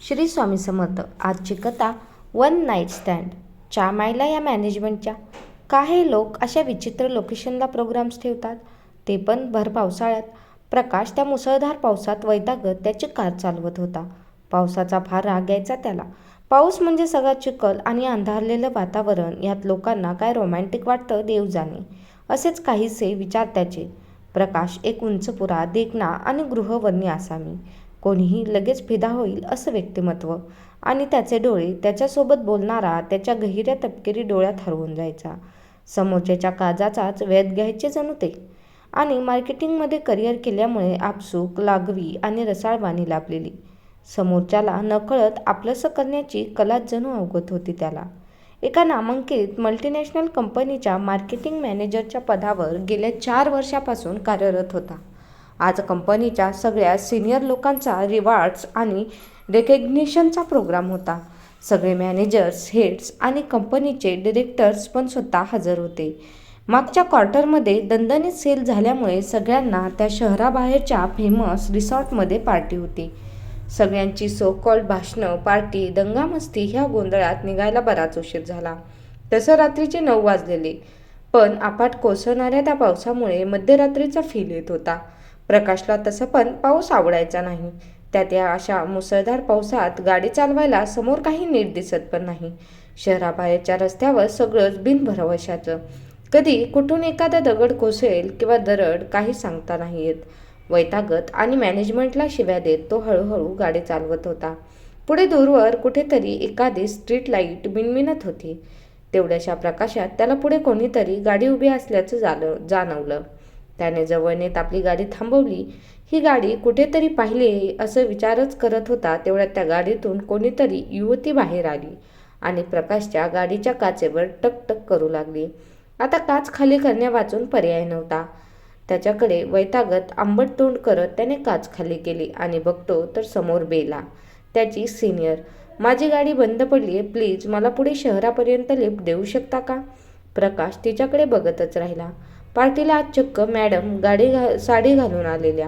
श्री स्वामी समर्थ. आजची कथा one night stand. चामायला या मॅनेजमेंटच्या काही लोक अशा विचित्र लोकेशनला प्रोग्राम्स ठेवतात, ते पण भर पावसाळ्यात. प्रकाश त्या मुसळधार पावसात वैतागत त्याची कार चालवत होता. पावसाचा फार राग यायचा त्याला. पाऊस म्हणजे सगळा चिखल आणि अंधारलेलं वातावरण. यात लोकांना काय रोमॅन्टिक वाटतं देव जाणे, असेच काहीसे विचार त्याचे. प्रकाश एक उंचपुरा, देखणा आणि गृहवर्णी आसामी. कोणीही लगेच फिदा होईल असं व्यक्तिमत्व. आणि त्याचे डोळे, त्याच्यासोबत बोलणारा त्याच्या गहिऱ्या तपकिरी डोळ्यात हरवून जायचा. समोरच्याच्या काळजाचाच वेध घ्यायचे जणू ते. आणि मार्केटिंगमध्ये करिअर केल्यामुळे आपसूक लागवी आणि रसाळवाणी लाभलेली. समोरच्याला नकळत आपलंसं करण्याची कलाच जणू अवगत होती त्याला. एका नामांकित मल्टीनॅशनल कंपनीच्या मार्केटिंग मॅनेजरच्या पदावर गेल्या 4 वर्षापासून कार्यरत होता. आज कंपनीच्या सगळ्या सिनियर लोकांचा रिवॉर्ड्स आणि रेकग्निशनचा प्रोग्राम होता. सगळे मॅनेजर्स, हेड्स आणि कंपनीचे डिरेक्टर्स पण स्वतः हजर होते. मागच्या क्वार्टरमध्ये दणदणीत सेल झाल्यामुळे सगळ्यांना त्या शहराबाहेरच्या फेमस रिसॉर्टमध्ये पार्टी होती. सगळ्यांची सो कॉल्ड भाषणं, पार्टी, दंगामस्ती ह्या गोंधळात निघायला बराच उशीर झाला. तसं रात्रीचे 9 वाजलेले, पण अफाट कोसळणाऱ्या त्या पावसामुळे मध्यरात्रीचा फील येत होता. प्रकाशला तसं पण पाऊस आवडायचा नाही. त्यात या अशा मुसळधार पावसात गाडी चालवायला समोर काही नीट दिसत पण नाही. शहराबाहेरच्या रस्त्यावर सगळंच बिनभरवशाचं. कधी कुठून एखादा दगड कोसळेल किंवा दरड, काही सांगता नाही येत. वैतागत आणि मॅनेजमेंटला शिव्या देत तो हळूहळू गाडी चालवत होता. पुढे दूरवर कुठेतरी एखादी स्ट्रीट लाईट मिणमिणत होती. तेवढ्याशा प्रकाशात त्याला पुढे कोणीतरी गाडी उभी असल्याचं जाणवलं. त्याने जवळ नेत आपली गाडी थांबवली. ही गाडी कुठेतरी पाहिली असं विचारच करत होता, तेवढ्यात त्या गाडीतून कोणीतरी युवती बाहेर आली आणि प्रकाशच्या गाडीच्या काचेवर टकटक करू लागली. आता काच खाली करण्यावाचून पर्याय नव्हता. त्याच्याकडे वैतागत आंबट तोंड करत त्याने काच खाली केली आणि बघतो तर समोर बेला, त्याची सिनियर. माझी गाडी बंद पडली आहे, प्लीज मला पुढे शहरापर्यंत लिफ्ट देऊ शकता का? प्रकाश तिच्याकडे बघतच राहिला. पार्टीला आज चक्क मॅडम साडी घालून आलेल्या.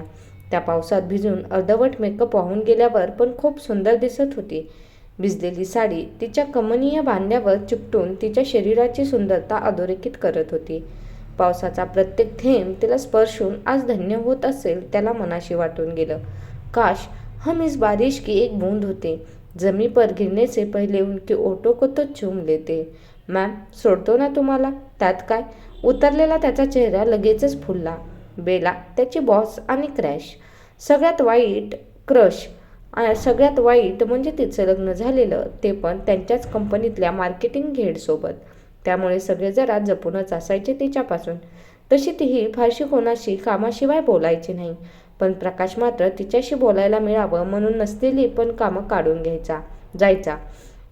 त्या पावसात भिजून अर्धवट मेकअप वाहून गेल्यावर पण खूप सुंदर दिसत होती. भिजलेली साडी तिच्या कमनीय बांध्यावर चिकटून तिच्या शरीराची सुंदरता अधोरेखित करत होती. पावसाचा प्रत्येक थेंब तिला स्पर्शून आज धन्य होत असेल त्याला मनाशी वाटून गेलं. काश हम इस बारिश की एक बूंद होते, जमी पर गिरने से पहले उनके ओठों को तो चूम लेते. मॅम, सोडतो ना तुम्हाला, त्यात काय? उतरलेला त्याचा चेहरा लगेचच फुलला. बेला, त्याची बॉस आणि सगळ्यात वाईट म्हणजे तिचं लग्न झालेलं, ते पण त्यांच्याच कंपनीतल्या मार्केटिंग हेडसोबत. त्यामुळे सगळे जरा जपूनच असायचे तिच्यापासून. तशी तीही फारशी कोणाशी कामाशिवाय बोलायची नाही, पण प्रकाश मात्र तिच्याशी बोलायला मिळावं म्हणून नसलेली पण कामं काढून जायचा.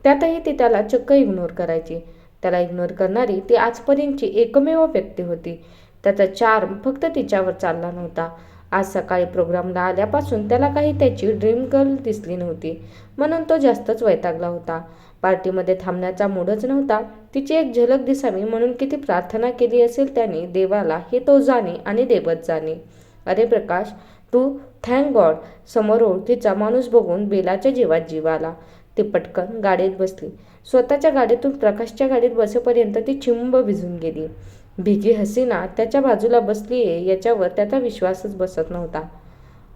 त्यातही ती त्याला चक्क इग्नोर करायची. त्याला इग्नोर करणारी ती आजपर्यंतची एकमेव व्यक्ती होती. त्याचा चार्म फक्त तिच्यावर चालला नव्हता. आज सकाळी प्रोग्रामला आल्यापासून त्याला काही त्याची ड्रीम गर्ल दिसली नव्हती, म्हणून तो जास्तच वैतागला होता. पार्टीमध्ये थांबण्याचा मूडच नव्हता. तिची एक झलक दिसावी म्हणून किती प्रार्थना केली असेल त्याने देवाला, हे तो जाणे आणि देवच जाणे. अरे प्रकाश, तू थँक गॉड. समोर ओळखीचा माणूस बघून बेलाच्या जीवात जीव आला. ती पटकन गाडीत बसली. स्वतःच्या गाडीतून प्रकाशच्या गाडीत बसेपर्यंत ती चिंब भिजून गेली. भिगी हसीना त्याच्या बाजूला बसलीये याच्यावर त्याचा विश्वासच बसत नव्हता.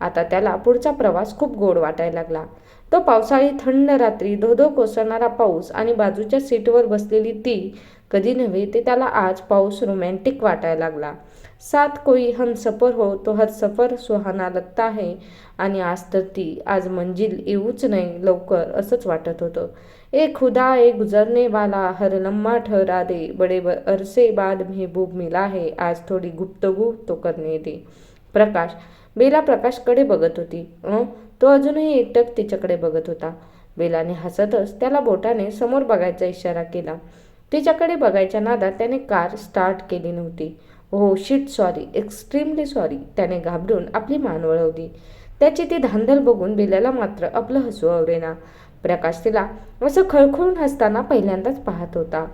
आता त्याला पुढचा प्रवास खूप गोड वाटायला लागला. तो पावसाळी थंड रात्री, धोधो कोसळणारा पाऊस आणि बाजूच्या सीटवर बसलेली ती. कधी नव्हे ते त्याला आज पाऊस रोमॅन्टिक वाटायला लागला. साथ कोई हम सफर हो तो हर सफर सुहाना लगता है. आणि आज तर ती, आज मंजिल येऊच नाही लवकर असंच वाटत होतं. ए खुदा, ए गुजरने वाला, हर लम्हा ठहरा दे, बड़े अरसे बाद महबूब मिला है, आज थोडी गुफ्तगू तो करने दे. प्रकाश. बेला प्रकाशकडे बघत होती. तो अजूनही एकटक तिच्याकडे बघत होता. बेलाने हसतच त्याला बोटाने समोर बघायचा इशारा केला. तिच्याकडे बघायच्या नादात त्याने कार स्टार्ट केली नव्हती. हो शिट, सॉरी, एक्स्ट्रीमली सॉरी. त्याने घाबरून आपली मान वळवली. त्याची ती धांदल बघून बेलाला मात्र आपलं हसू आवरेना. प्रकाश तिला असं खळखळून हसताना पहिल्यांदाच पाहत होता.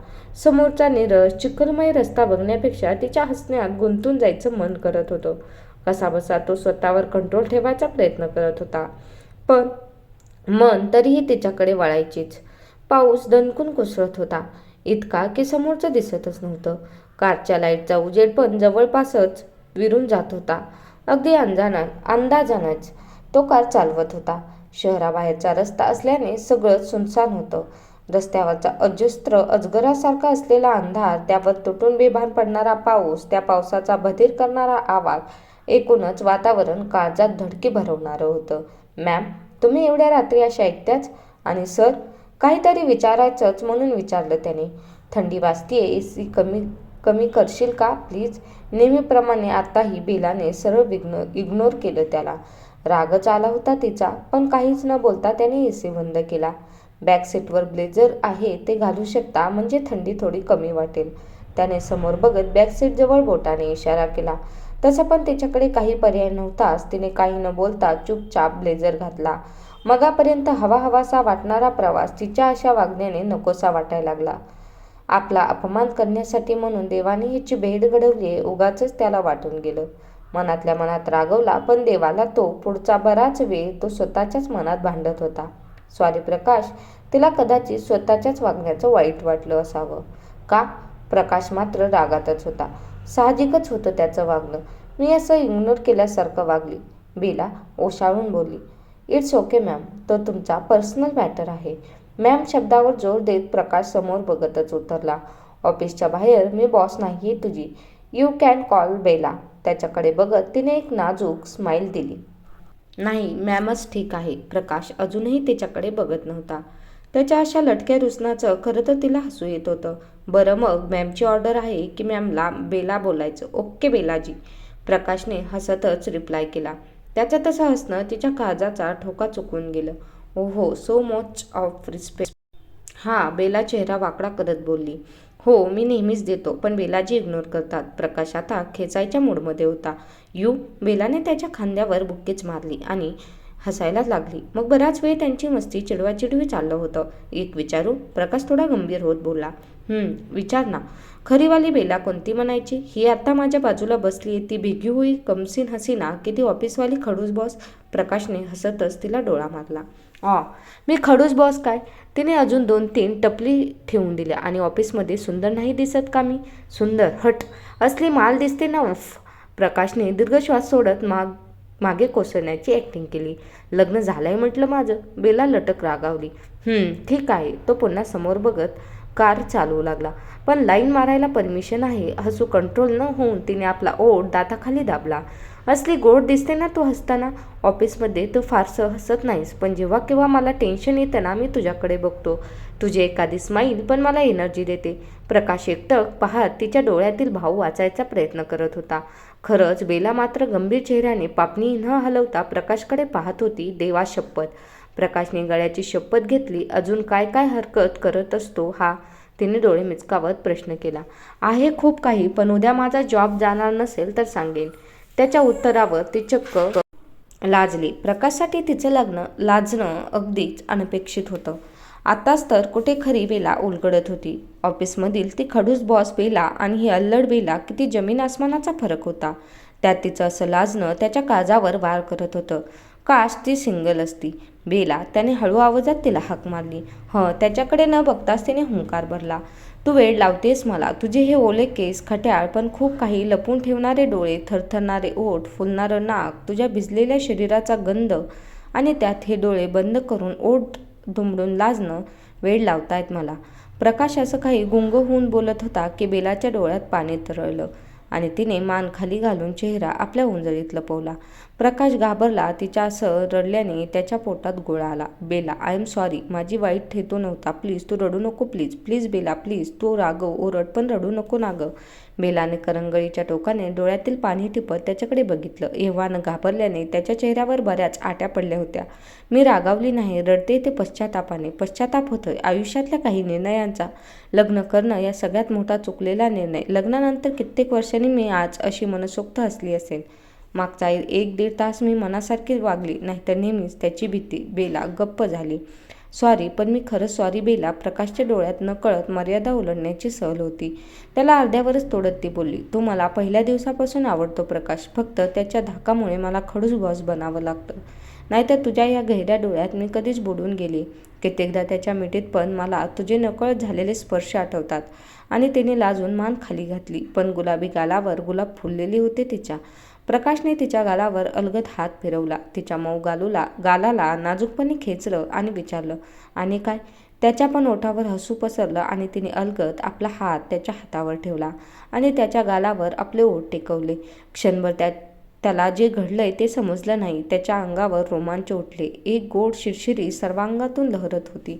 समोरचा नीरस चिखलमय रस्ता बघण्यापेक्षा तिच्या हसण्यात गुंतून जायचं मन करत होतं. कसाबसा तो स्वतःवर कंट्रोल ठेवायचा प्रयत्न करत होता, पण मन तरीही तिच्याकडे वळायचीच. पाऊस दणकून कोसळत होता, इतका की समोरचं दिसतच नव्हतं. कारच्या लाईटचा उजेड पण जवळपासच विरून जात होता. अगदी अंदाजानच तो कार चालवत होता. शहराबाहेरचा रस्ता असल्याने सगळंच सुनसान होतं. रस्त्यावरचा अजस्त्र अजगरासारखा असलेला अंधार, त्यावर तुटून बेभान पडणारा पाऊस, त्या पावसाचा बधीर करणारा आवाज, एकूणच वातावरण काळजात धडकी भरवणारं होतं. मॅम, तुम्ही एवढ्या रात्री अशा एकट्याच? आणि सर? काहीतरी विचारायचंच म्हणून विचारलं त्याने. थंडी वाजतीये, एसी कमी कमी करशील का प्लीज? नेहमीप्रमाणे आताही बेलाने सरळ इग्नोर केलं त्याला. रागच आला होता तिचा, पण काहीच न बोलता त्याने एसी बंद केला. बॅक सीटवर ब्लेझर आहे ते घालू शकता, म्हणजे थंडी थोडी कमी वाटेल. त्याने समोर बघत बॅक सीटजवळ बोटाने इशारा केला. तसं पण तिच्याकडे काही पर्याय नव्हताच. तिने काही न बोलता चुपचाप ब्लेझर घातला. मगापर्यंत हवा हवासा वाटणारा प्रवास तिच्या अशा वागण्याने नकोसा वाटायला लागला. आपला अपमान करण्यासाठी म्हणून देवाने हिची भेट घडवलीये उगाचच त्याला वाटून गेलं. मनातल्या मनात रागवला, पण देवाला तो पुढचा बराच वेळ तो स्वतःच्याच मनात भांडत होता. सॉरी प्रकाश. तिला कदाचित स्वतःच्याच वागण्याचं वाईट वाटलं असावं. का? प्रकाश मात्र रागातच होता. साहजिकच होतं त्याचं वागणं. मी असं इग्नोर केल्यासारखं वागली. बेला ओशाळून बोलली. इट्स ओके मॅम, तो तुमचा पर्सनल मॅटर आहे. मॅम शब्दावर जोर देत प्रकाश समोर बघतच उतरला. ऑफिसच्या बाहेर मी बॉस नाहीये तुझी. You can call Bela. त्याच्याकडे बघत तिने एक नाजूक स्माईल दिली. नाही, मॅमच ठीक आहे. प्रकाश अजूनही तिच्याकडे बघत नव्हता. त्याच्या अशा लटक्या रुसण्याचं खरं तर तिला हसू येत होतं. बरं मग मॅमची ऑर्डर आहे की मॅमला बेला बोलायचं? ओके बेलाजी, प्रकाशने हसतच रिप्लाय केला. त्याचं तसं हसणं तिच्या काळजाचा ठोका चुकवून गेलं. ओहो, सो मच ऑफ रिस्पेक्ट. हा, बेला चेहरा वाकडा करत बोलली. हो, मी नेहमीच देतो, पण बेलाजी इग्नोर करतात. प्रकाश आता खेचायच्या मूडमध्ये होता. यू? बेलाने त्याच्या खांद्यावर बुक्कीच मारली आणि हसायला लागली. मग बराच वेळ त्यांची मस्ती चिडवाचिडवी चाललं होतं. एक विचारू? प्रकाश थोडा गंभीर होत बोलला. विचार ना. खरीवाली बेला कोणती म्हणायची? ही आता माझ्या बाजूला बसली, ती भिगी हुई कमसीन हसीना, की ती ऑफिसवाली खडूस बॉस? प्रकाशने हसतच तिला डोळा मारला. मी खडूस बॉस काय? तिने अजून 2-3 टपली ठेवून दिल्या. आणि ऑफिसमध्ये सुंदर नाही दिसत का मी? सुंदर? हट, असली माल दिसते ना. उफ. प्रकाशने दीर्घ श्वास सोडत मागे कोसळण्याची ॲक्टिंग केली. लग्न झालंय म्हटलं माझं. बेला लटक रागावली. ठीक आहे. तो पुन्हा समोर बघत कार चालवू लागला. पण लाईन मारायला परमिशन आहे. हसू कंट्रोल न होऊन तिने आपला ओठ दाताखाली दाबला. असली गोड दिसते ना तू हसताना. ऑफिसमध्ये तू फारसं हसत नाहीस, पण जेव्हा केव्हा मला टेन्शन येतं ना, मी तुझ्याकडे बघतो. तुझी एखादी स्माईल पण मला एनर्जी देते. प्रकाश एकटक पाहत तिच्या डोळ्यातील भाव वाचायचा प्रयत्न करत होता. खरंच बेला मात्र गंभीर चेहऱ्याने पापणी न हलवता प्रकाशकडे पाहत होती. देवा शपथ. प्रकाशने गळ्याची शपथ घेतली. अजून काय काय हरकत करत असतो हा? तिने डोळे मिचकावत प्रश्न केला. आहे खूप काही, पण उद्या माझा जॉब जाणार नसेल तर सांगेन. त्याच्या उत्तरावर ती चक्क लाजली. प्रकाशसाठी तिचं लग्न लाजणं अगदीच अनपेक्षित होतं. आताच तर कुठे खरी बेला उलगडत होती. ऑफिसमधील ती खडूस बॉस बेला आणि ही अल्लड बेला, किती जमीन आसमानाचा फरक होता. त्यात तिचं असं लाजणं त्याच्या काळजावर वार करत होतं. काश ती सिंगल असती. बेला, त्याने हळू आवाजात तिला हाक मारली. त्याच्याकडे न बघताच तिने हुंकार भरला. तू वेळ लावतेस मला. तुझे हे ओले केस, खट्याळ पण खूप काही लपून ठेवणारे डोळे, थरथरणारे ओठ, फुलणारं नाक, तुझ्या भिजलेल्या शरीराचा गंध आणि त्यात हे डोळे बंद करून ओठ दुमडून लाजणं वेळ लावतायत मला. प्रकाश असं काही गुंग होऊन बोलत होता की बेलाच्या डोळ्यात पाणी तरळलं आणि तिने मान खाली घालून चेहरा आपल्या उंजळीत लपवला. प्रकाश घाबरला. तिच्या असं रडल्याने त्याच्या पोटात गोळा आला. Bela, I am sorry. माझी वाईट हेतू नव्हता. प्लीज तू रडू नको. Please please Bela please. तू रागव, ओरड, पण रडू नको ना गं. बेलाने करंगळीच्या टोकाने डोळ्यातील पाणी टिपत त्याच्याकडे बघितलं. एव्हानं घाबरल्याने त्याच्या चेहऱ्यावर बऱ्याच आट्या पडल्या होत्या. मी रागावली नाही. रडते ते पश्चातापाने. पश्चाताप होतोय आयुष्यातल्या काही निर्णयांचा. लग्न करणं या सगळ्यात मोठा चुकलेला निर्णय. लग्नानंतर कित्येक वर्षांनी मी आज अशी मनसोक्त हसली असेल. मागचा 1-1.5 तास मी मनासारखी वागली नाहीतर नेहमीच त्याची भीती. बेला गप्प झाली. सॉरी, पण मी खरंच सॉरी बेला. प्रकाशच्या डोळ्यात नकळत मर्यादा ओलांडण्याची सहल होती. त्याला अर्ध्यावरच तोडत ती बोलली. तू मला पहिल्या दिवसापासून आवडतो प्रकाश. फक्त त्याच्या धाकामुळे मला खडूस बॉस बनावं लागतं. नाहीतर तुझ्या या गहिऱ्या डोळ्यात मी कधीच बुडून गेले. कित्येकदा त्याच्या मिठीत पण मला तुझे नकळत झालेले स्पर्श आठवतात. आणि तिने लाजून मान खाली घातली. पण गुलाबी गालावर गुलाब फुललेले होते तिच्या. प्रकाशने तिच्या गालावर अलगद हात फिरवला. तिच्या मऊ गालाला नाजूकपणे खेचलं आणि विचारलं, आणि काय? त्याच्या पण ओठावर हसू पसरलं आणि तिने अलगद आपला हात त्याच्या हातावर ठेवला आणि त्याच्या गालावर आपले ओठ टेकवले. क्षणभर त्याला जे घडलंय ते समजलं नाही. त्याच्या अंगावर रोमांच उठले. एक गोड शिरशिरी सर्वांगातून लहरत होती.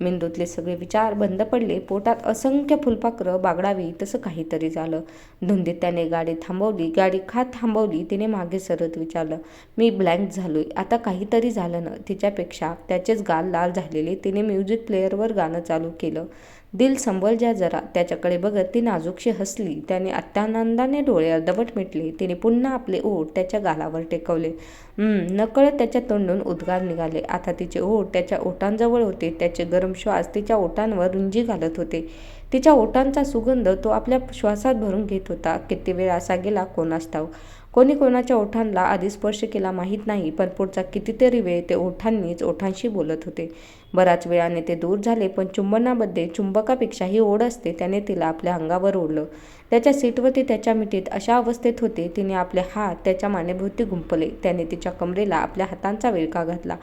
मेंदूतले सगळे विचार बंद पडले. पोटात असंख्य फुलपाखरं बागडावी तसं काहीतरी झालं. धुंदीत त्याने गाडी थांबवली. गाडी का थांबवली तिने मागे सरत विचारलं. मी ब्लँक झालोय. आता काहीतरी झालं ना? तिच्यापेक्षा त्याचेच गाल लाल झालेले. तिने म्युझिक प्लेअरवर गाणं चालू केलं. दिल संभल जा जरा. त्याच्याकडे बघत ती नाजूकशी हसली. त्याने अत्यानंदाने डोळे अर्धवट मिटले. तिने पुन्हा आपले ओठ त्याच्या गालावर टेकवले. नकळत त्याच्या तोंडून उद्गार निघाले. आता तिचे ओठ त्याच्या ओठांजवळ होते. त्याचे गरम श्वास तिच्या ओठांवर रुंजी घालत होते. तिच्या ओठांचा सुगंध तो आपल्या श्वासात भरून घेत होता. किती वेळ असा गेला कोणास ठाऊक. कोणी कोणाच्या ओठांना आधी स्पर्श केला माहीत नाही, पण पुढचा कितीतरी वेळ ते ओठांनीच ओठांशी बोलत होते. बराच वेळाने ते दूर झाले, पण चुंबनामध्ये चुंबकापेक्षाही ओढ असते त्याने तिला आपल्या अंगावर ओढलं. त्याच्या सीटवरती त्याच्या मिठीत अशा अवस्थेत होते. तिने आपले हात त्याच्या मानेभोवती गुंफले. त्याने तिच्या कमरेला आपल्या हातांचा विळखा घातला.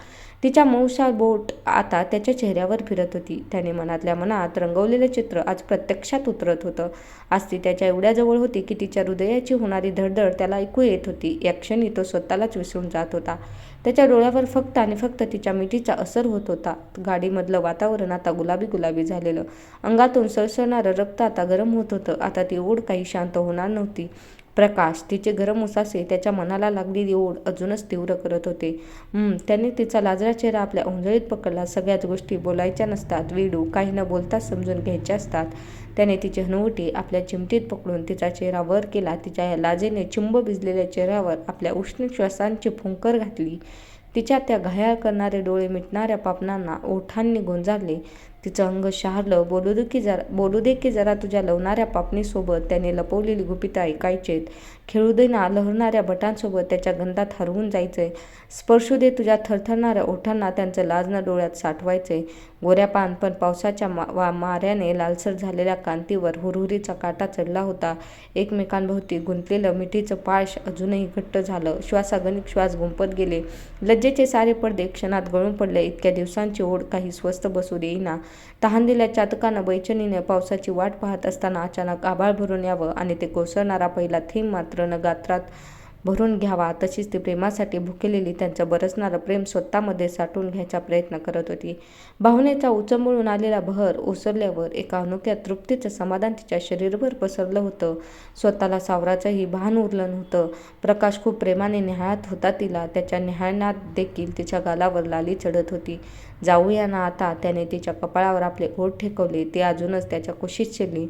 तिच्या मऊसार बोट आता त्याच्या चेहऱ्यावर फिरत होती. त्याने मनातल्या मनात रंगवलेलं चित्र आज प्रत्यक्षात उतरत होतं. आज ती त्याच्या एवढ्या जवळ होती की तिच्या हृदयाची होणारी धडधड त्याला ऐकू येत होती. या क्षणी तो स्वतःलाच विसरून जात होता. त्याच्या डोळ्यावर फक्त आणि फक्त तिच्या मिठीचा असर होत होता. गाडीमधलं वातावरण आता गुलाबी गुलाबी झालेलं. अंगातून सळसळणारं रक्त आता गरम होत होतं. आता ती ओढ काही शांत होणार नव्हती. प्रकाश, तिचे गरम उसासे त्याच्या मनाला लागलेली ओढ अजूनच तीव्र करत होते. त्याने तिचा लाजरा चेहरा आपल्या ओंजळीत पकडला. सगळ्याच गोष्टी बोलायच्या नसतात विडू, काही न बोलताच समजून घ्यायच्या असतात. त्याने तिची हनुवटी आपल्या चिमटीत पकडून तिचा चेहरा वर केला. तिच्या या लाजेने चिंब भिजलेल्या चेहऱ्यावर आपल्या उष्ण श्वासांची फुंकर घातली. तिच्या त्या घायाळ करणारे डोळे मिटणाऱ्या पापणांना ओठांनी गोंजारले. तिचं अंग शहारलं. बोलू दे की जरा तुझ्या लवणाऱ्या पापणीसोबत. त्याने लपवलेली गुपितं ऐकायचेत. खेळू दे ना लहरणाऱ्या बटांसोबत. त्याच्या गंधात हरवून जायचंय. स्पर्शू दे तुझ्या थरथरणाऱ्या ओठांना. त्यांचं लाजणं डोळ्यात साठवायचंय. गोऱ्यापान पण पावसाच्या माऱ्याने लालसर झालेल्या कांतीवर हुरहुरीचा काटा चढला होता. एकमेकांभोवती गुंतलेलं मिठीचं पाश अजूनही घट्ट झालं. श्वासागणिक श्वास गुंफत गेले. लज्जेचे सारे पडदे क्षणात गळून पडले. इतक्या दिवसांची ओढ काही स्वस्थ बसू देईना. तहानलेल्या चातकानं बैचेनीने पावसाची वाट पाहत असताना अचानक आभाळ भरून यावं आणि ते कोसळणारा पहिला थेंब मात्र न गात्रात भरून घ्यावा. तशीच ती प्रेमासाठी भुकेलेली त्यांचं बरसणारं प्रेम स्वतःमध्ये साठवून घ्यायचा प्रयत्न करत होती. भावनेचा उचंबळून आलेला बहर ओसरल्यावर एका अनोख्या तृप्तीचं समाधान तिच्या शरीरभर पसरलं होतं. स्वतःला सावराचंही भान उरलं नव्हतं. प्रकाश खूप प्रेमाने न्याहाळत होता तिला. त्याच्या न्याहाळण्यात देखील तिच्या गालावर लाली चढत होती. जाऊया ना आता. त्याने तिच्या कपाळावर आपले ओठ ठेवले. ती अजूनच त्याच्या कुशीत शिरली.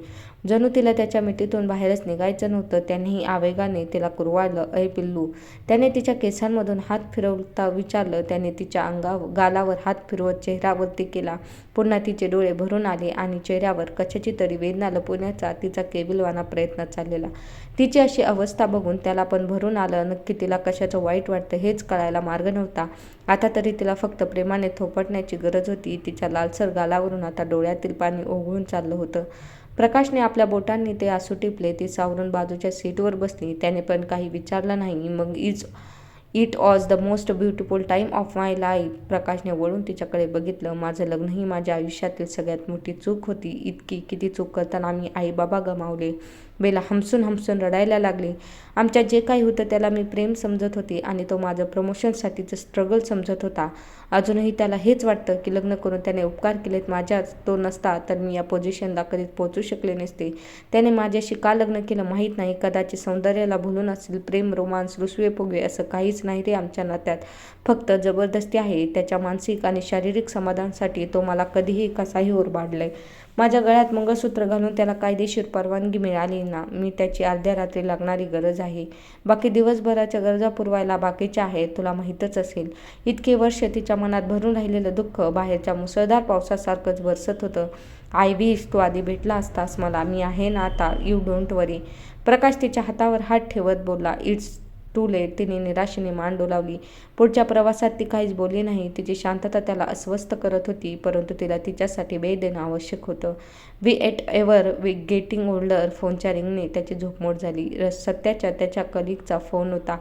जणू तिला त्याच्या मिठीतून बाहेरच निघायचं नव्हतं. त्यानेही आवेगाने तिला कुरवाळलं. अय पिल्लू. त्याने तिच्या केसांमधून हात फिरवता विचारलं. त्याने तिच्या गालावर हात फिरवत चेहऱ्यावरती केला. पुन्हा तिचे डोळे भरून आले आणि चेहऱ्यावर कशाची तरी वेदना लपवण्याचा तिचा केविलवाणा प्रयत्न चाललेला. तिची अशी अवस्था बघून त्याला पण भरून आलं. नक्की तिला कशाचं वाईट वाटतं हेच कळायला मार्ग नव्हता. आता तरी तिला फक्त प्रेमाने थोपटण्याची गरज होती. तिच्या लालसर गालावरून आता डोळ्यातील पाणी ओघळून चाललं होतं. प्रकाशने आपल्या बोटांनी ते आसू टिपले. ती सावरून बाजूच्या सीटवर बसली. त्याने पण काही विचारलं नाही. मग it was the most beautiful time of my life. प्रकाशने वळून तिच्याकडे बघितलं. माझं लग्न ही माझ्या आयुष्यातील सगळ्यात मोठी चूक होती. किती चूक करताना आम्ही आई बाबा गमावले. बेला हमसून हमसून रडायला लागली. आमच्यात जे काही होतं त्याला मी प्रेम समजत होते आणि तो माझं प्रमोशनसाठीचं स्ट्रगल समजत होता. अजूनही त्याला हेच वाटतं की लग्न करून त्याने उपकार केलेत. माझ्यात तो नसता तर मी या पोझिशनला कधीच पोहोचू शकले नसते. त्याने माझ्याशी का लग्न केलं माहीत नाही. कदाचित सौंदर्याला भुलून असेल. प्रेम, रोमांस, रुसवे फुगवे असं काहीच नाही रे आमच्या नात्यात. फक्त जबरदस्ती आहे. त्याच्या मानसिक आणि शारीरिक समाधानासाठी तो मला कधीही कसाही ओरबाडलाय. माझ्या गळ्यात मंगळसूत्र घालून त्याला कायदेशीर परवानगी मिळाली ना. मी त्याची अर्ध्या रात्री लागणारी गरज आहे. बाकी दिवसभराच्या गरजा पुरवायला बाकीच्या आहेत. तुला माहीतच असेल. इतके वर्ष तिच्या मनात भरून राहिलेलं दुःख बाहेरच्या मुसळधार पावसासारखंच बरसत होतं. आय विश तू आधी भेटला असतास मला. मी आहे ना आता. यू डोंट वरी. प्रकाश तिच्या हातावर हात ठेवत बोलला. इट्स टू लेट, तिने निराशेने मान डोलावली. पुढच्या प्रवासात ती काहीच बोलली नाही. तिची शांतता त्याला अस्वस्थ करत होती, परंतु तिला तिच्यासाठी वेळ देणं आवश्यक होतं. We are ever getting older. फोनच्या रिंगने त्याची झोपमोड झाली. सत्याच्या त्याच्या कलिगचा फोन होता.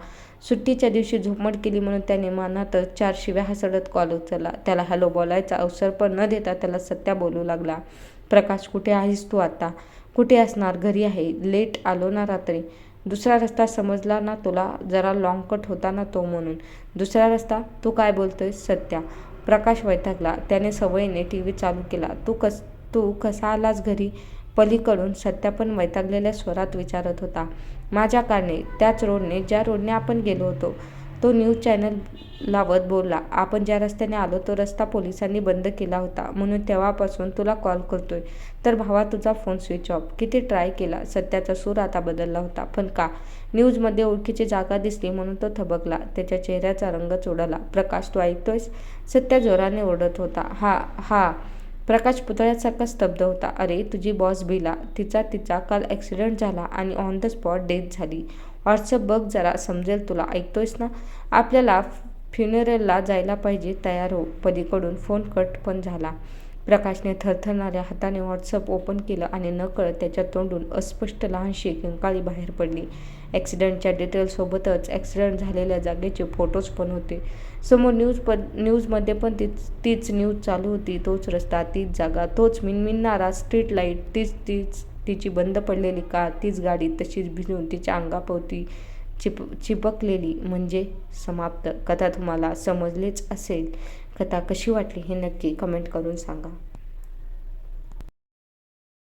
सुट्टीच्या दिवशी झोपमोड केली म्हणून त्याने मनातच 4 शिव्या हासडत कॉल उचलला. त्याला हॅलो बोलायचा अवसर पण न देता त्याला सत्या बोलू लागला. प्रकाश, कुठे आहेस तू आता? कुठे असणार? घरी आहे. लेट आलो ना रात्री. दुसरा रस्ता समजला ना तुला? जरा लॉंग कट होता ना तो म्हणून. दुसरा रस्ता? तू काय बोलतोयस? सत्या. प्रकाश वैतागला. त्याने सवयीने टीव्ही चालू केला. तू कसा आलास घरी? पलीकडून सत्या पण वैतागलेल्या स्वरात विचारत होता. माझ्या कारने, त्याच रोडने ज्या रोडने आपण गेलो होतो. तो न्यूज चॅनल लावत बोलला. आपण ज्या रस्त्याने आलो तो रस्ता पोलिसांनी बंद केला होता, म्हणून तेव्हापासून तुला कॉल करतोय. तर भावा, तुझा फोन स्विच ऑफ. किती ट्राय केला. सत्याचा सूर आता बदलला होता. पण का? न्यूजमध्ये ओळखीची जागा दिसली म्हणून तो थबकला. त्याच्या चेहऱ्याचा रंगच उडाला. प्रकाश, तू ऐकतोयस? सत्या जोराने ओरडत होता. हा. प्रकाश पुतळ्यासारखा स्तब्ध होता. अरे, तुझी बॉस भिला. तिचा काल ॲक्सिडेंट झाला आणि ऑन द स्पॉट डेथ झाली. व्हॉट्सअप बघ जरा, समजेल तुला. ऐकतोयस ना? आपल्याला फ्युनरलला जायला पाहिजे. तयार हो. पलीकडून फोन कट पण झाला. प्रकाशने थरथरणाऱ्या हाताने व्हॉट्सअप ओपन केलं आणि नकळत त्याच्या तोंडून अस्पष्ट लहानशी किंकाळी बाहेर पडली. ॲक्सिडेंटच्या डिटेल्ससोबतच ॲक्सिडेंट झालेल्या जागेचे फोटोज पण होते. समोर न्यूजमध्ये पण तीच न्यूज चालू होती. तोच रस्ता, तीच जागा, तोच मिणमिणणारा स्ट्रीट लाईट, तीच तिची बंद पडलेली कार, तीच गाडी तशीच भिजून तिच्या अंगाभोवती चिपकलेली. म्हणजे समाप्त. कथा तुम्हाला समजलीच असेल. कथा कशी वाटली हे नक्की कमेंट करून सांगा.